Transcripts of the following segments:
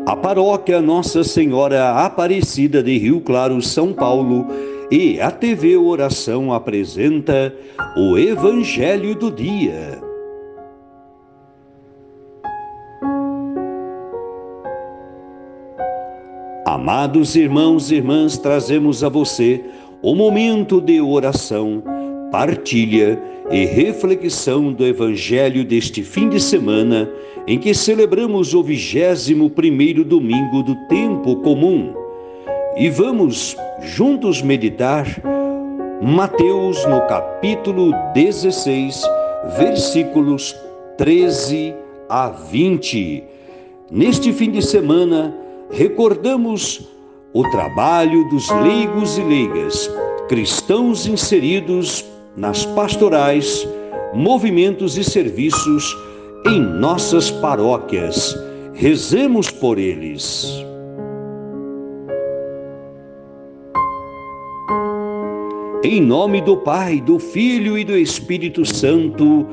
A paróquia Nossa Senhora Aparecida de Rio Claro, São Paulo, e a TV Oração apresenta o Evangelho do Dia. Amados irmãos e irmãs, trazemos a você o momento de oração, partilha e reflexão do Evangelho deste fim de semana, em que celebramos o 21º domingo do tempo comum. E vamos juntos meditar Mateus no capítulo 16, versículos 13 a 20. Neste fim de semana, recordamos o trabalho dos leigos e leigas, cristãos inseridos nas pastorais, movimentos e serviços em nossas paróquias. Rezemos por eles. Em nome do Pai, do Filho e do Espírito Santo.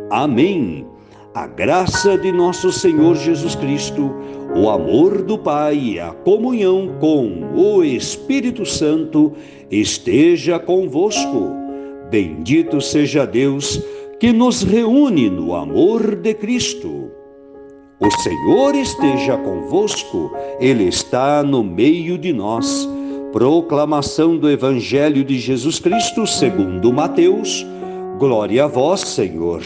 Amém. A graça de nosso Senhor Jesus Cristo, o amor do Pai e a comunhão com o Espírito Santo esteja convosco. Bendito seja Deus que nos reúne no amor de Cristo. O Senhor esteja convosco, Ele está no meio de nós. Proclamação do Evangelho de Jesus Cristo segundo Mateus. Glória a vós, Senhor.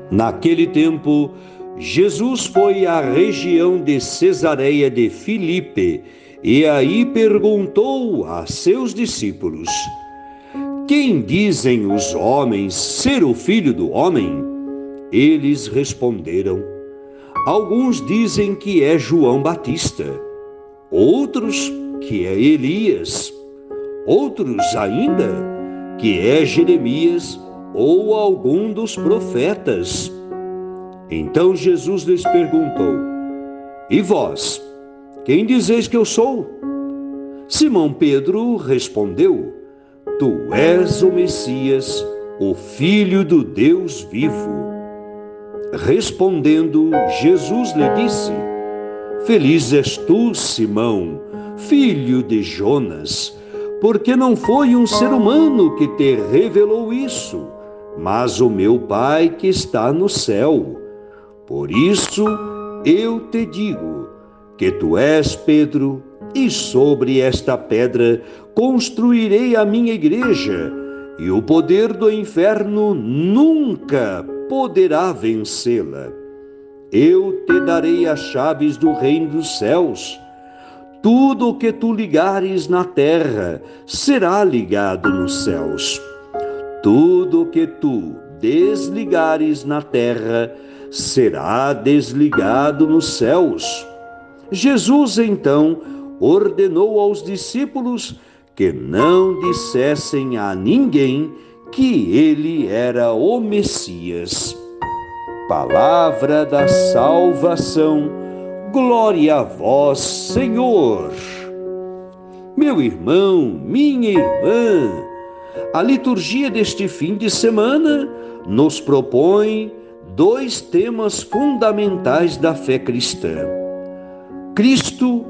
Naquele tempo, Jesus foi à região de Cesareia de Filipe e aí perguntou a seus discípulos: quem dizem os homens ser o Filho do Homem? Eles responderam: alguns dizem que é João Batista, outros que é Elias, outros ainda que é Jeremias ou algum dos profetas. Então Jesus lhes perguntou: e vós, quem dizeis que eu sou? Simão Pedro respondeu: tu és o Messias, o Filho do Deus vivo. Respondendo, Jesus lhe disse: feliz és tu, Simão, filho de Jonas, porque não foi um ser humano que te revelou isso, mas o meu Pai que está no céu. Por isso eu te digo que tu és Pedro, e sobre esta pedra construirei a minha igreja, e o poder do inferno nunca poderá vencê-la. Eu te darei as chaves do reino dos céus. Tudo o que tu ligares na terra será ligado nos céus. Tudo o que tu desligares na terra será desligado nos céus. Jesus, então, ordenou aos discípulos que não dissessem a ninguém que ele era o Messias. Palavra da salvação. Glória a vós, Senhor. Meu irmão, minha irmã, a liturgia deste fim de semana nos propõe dois temas fundamentais da fé cristã: Cristo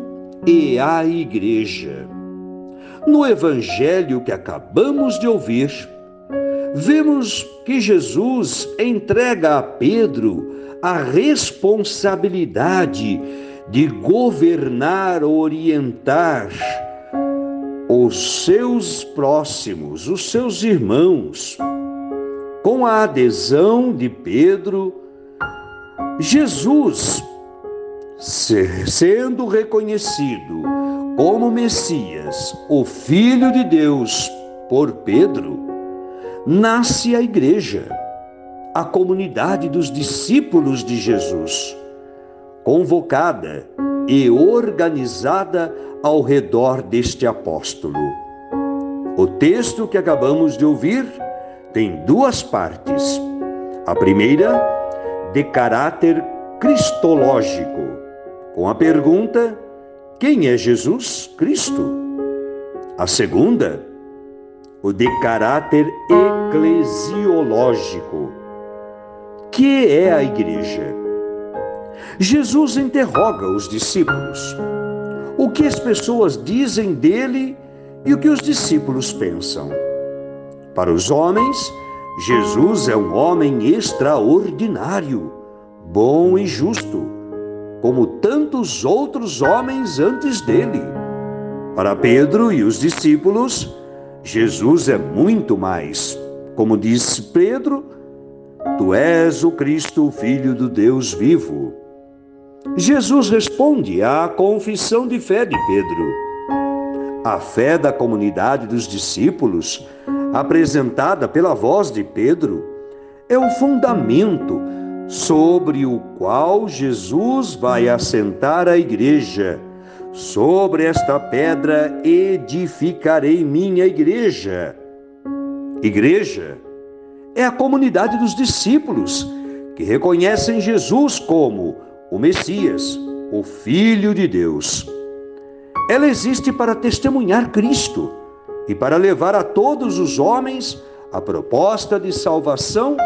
e a Igreja. No Evangelho que acabamos de ouvir, vemos que Jesus entrega a Pedro a responsabilidade de governar, orientar os seus próximos, os seus irmãos. Com a adesão de Pedro, Jesus, sendo reconhecido como Messias, o Filho de Deus, por Pedro, nasce a igreja, a comunidade dos discípulos de Jesus, convocada e organizada ao redor deste apóstolo. O texto que acabamos de ouvir tem duas partes. A primeira, de caráter cristológico, com a pergunta: quem é Jesus Cristo? A segunda, o de caráter eclesiológico, que é a igreja. Jesus interroga os discípulos. O que as pessoas dizem dele e o que os discípulos pensam? Para os homens, Jesus é um homem extraordinário, bom e justo, como tantos outros homens antes dele. Para Pedro e os discípulos, Jesus é muito mais. Como disse Pedro, tu és o Cristo, o Filho do Deus vivo. Jesus responde à confissão de fé de Pedro. A fé da comunidade dos discípulos, apresentada pela voz de Pedro, é o fundamento sobre o qual Jesus vai assentar a igreja. Sobre esta pedra edificarei minha igreja. Igreja é a comunidade dos discípulos que reconhecem Jesus como o Messias, o Filho de Deus. Ela existe para testemunhar Cristo e para levar a todos os homens a proposta de salvação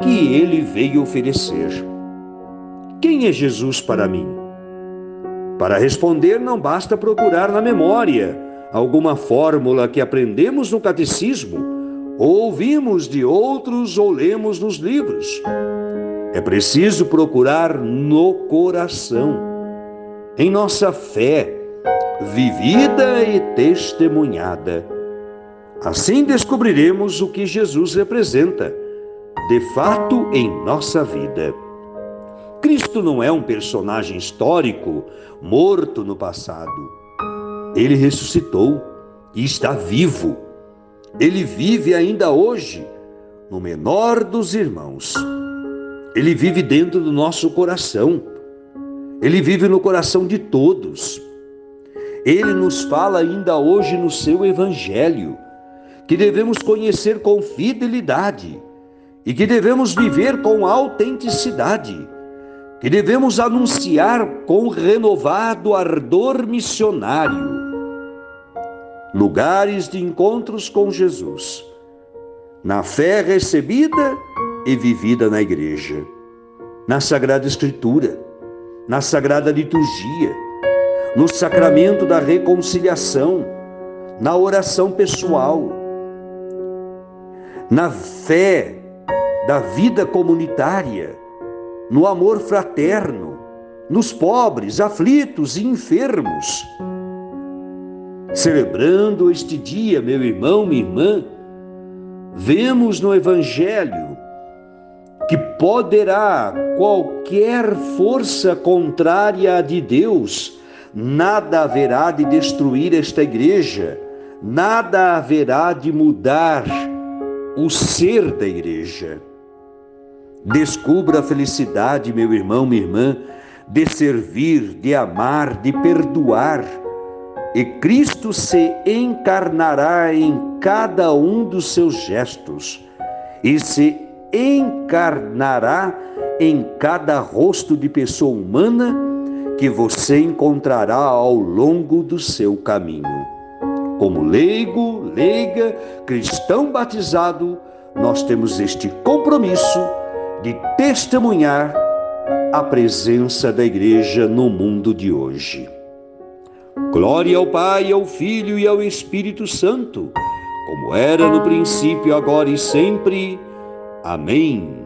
que ele veio oferecer. Quem é Jesus para mim? Para responder, não basta procurar na memória alguma fórmula que aprendemos no catecismo, ou ouvimos de outros ou lemos nos livros. É preciso procurar no coração, em nossa fé, vivida e testemunhada. Assim descobriremos o que Jesus representa, de fato, em nossa vida. Cristo não é um personagem histórico morto no passado. Ele ressuscitou e está vivo. Ele vive ainda hoje, no menor dos irmãos. Ele vive dentro do nosso coração. Ele vive no coração de todos. Ele nos fala ainda hoje no seu Evangelho, que devemos conhecer com fidelidade e que devemos viver com autenticidade, que devemos anunciar com renovado ardor missionário. Lugares de encontros com Jesus, na fé recebida e vivida na igreja, na Sagrada Escritura, na Sagrada Liturgia, no sacramento da reconciliação, na oração pessoal, na fé da vida comunitária, no amor fraterno, nos pobres, aflitos e enfermos. Celebrando este dia, meu irmão, minha irmã, vemos no Evangelho que poderá qualquer força contrária à de Deus, nada haverá de destruir esta igreja, nada haverá de mudar o ser da igreja. Descubra a felicidade, meu irmão, minha irmã, de servir, de amar, de perdoar, e Cristo se encarnará em cada um dos seus gestos e se encarnará em cada rosto de pessoa humana que você encontrará ao longo do seu caminho. Como leigo, leiga, cristão batizado, nós temos este compromisso de testemunhar a presença da igreja no mundo de hoje. Glória ao Pai, ao Filho e ao Espírito Santo, como era no princípio, agora e sempre. Amém.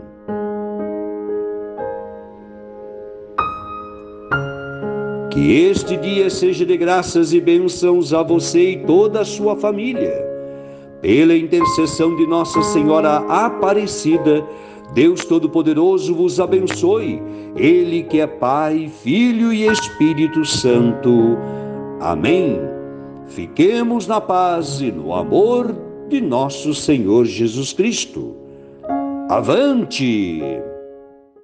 Que este dia seja de graças e bênçãos a você e toda a sua família. Pela intercessão de Nossa Senhora Aparecida, Deus Todo-Poderoso vos abençoe, Ele que é Pai, Filho e Espírito Santo. Amém. Fiquemos na paz e no amor de nosso Senhor Jesus Cristo. Avante!